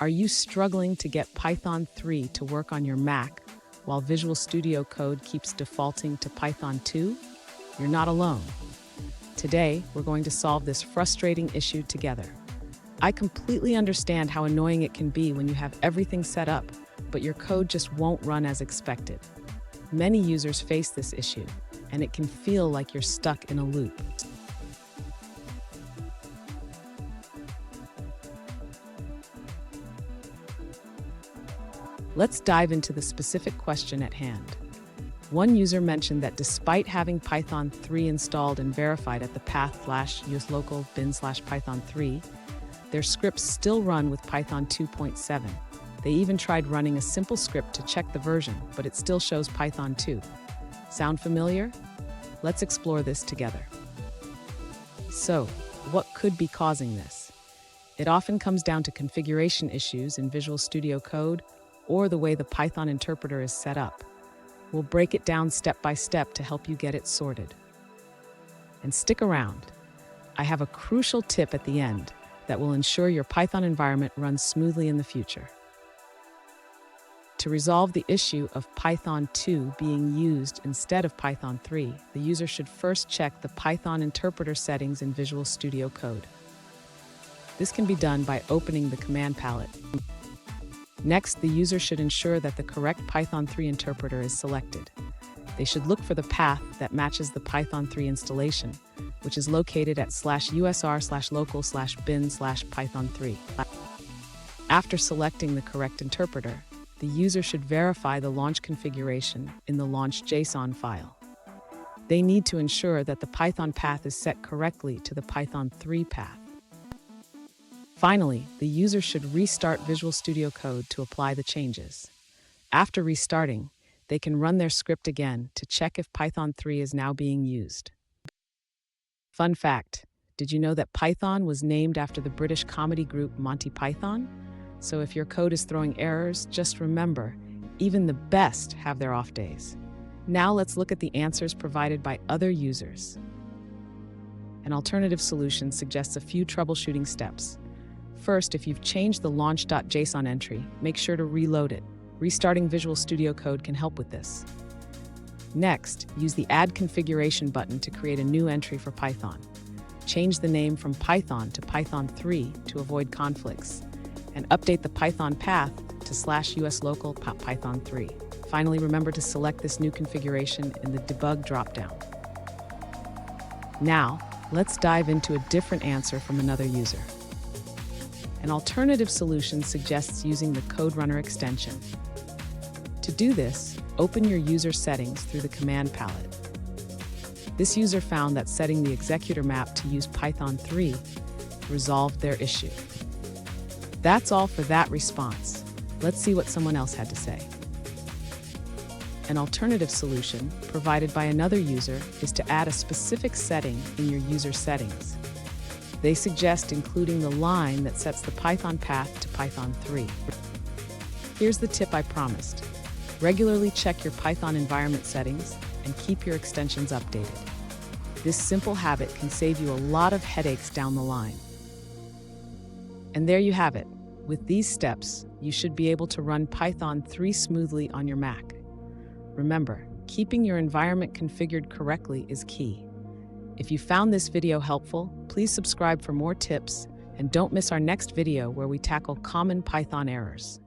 Are you struggling to get Python 3 to work on your Mac while Visual Studio Code keeps defaulting to Python 2? You're not alone. Today, we're going to solve this frustrating issue together. I completely understand how annoying it can be when you have everything set up, but your code just won't run as expected. Many users face this issue, and it can feel like you're stuck in a loop. Let's dive into the specific question at hand. One user mentioned that despite having Python 3 installed and verified at the path/uslocal bin/python3, their scripts still run with Python 2.7. They even tried running a simple script to check the version, but it still shows Python 2. Sound familiar? Let's explore this together. So, what could be causing this? It often comes down to configuration issues in Visual Studio Code or the way the Python interpreter is set up. We'll break it down step by step to help you get it sorted. And stick around. I have a crucial tip at the end that will ensure your Python environment runs smoothly in the future. To resolve the issue of Python 2 being used instead of Python 3, the user should first check the Python interpreter settings in Visual Studio Code. This can be done by opening the command palette. Next, the user should ensure that the correct Python 3 interpreter is selected. They should look for the path that matches the Python 3 installation, which is located at /usr/local/bin/python3. After selecting the correct interpreter, the user should verify the launch configuration in the launch.json file. They need to ensure that the Python path is set correctly to the Python 3 path. Finally, the user should restart Visual Studio Code to apply the changes. After restarting, they can run their script again to check if Python 3 is now being used. Fun fact, did you know that Python was named after the British comedy group Monty Python? So if your code is throwing errors, just remember, even the best have their off days. Now let's look at the answers provided by other users. An alternative solution suggests a few troubleshooting steps. First, if you've changed the launch.json entry, make sure to reload it. Restarting Visual Studio Code can help with this. Next, use the Add Configuration button to create a new entry for Python. Change the name from Python to Python 3 to avoid conflicts, and update the Python path to /uslocal python3. Finally, remember to select this new configuration in the Debug dropdown. Now, let's dive into a different answer from another user. An alternative solution suggests using the Code Runner extension. To do this, open your user settings through the command palette. This user found that setting the executor map to use Python 3 resolved their issue. That's all for that response. Let's see what someone else had to say. An alternative solution, provided by another user, is to add a specific setting in your user settings. They suggest including the line that sets the Python path to Python 3. Here's the tip I promised. Regularly check your Python environment settings and keep your extensions updated. This simple habit can save you a lot of headaches down the line. And there you have it. With these steps, you should be able to run Python 3 smoothly on your Mac. Remember, keeping your environment configured correctly is key. If you found this video helpful, please subscribe for more tips and don't miss our next video where we tackle common Python errors.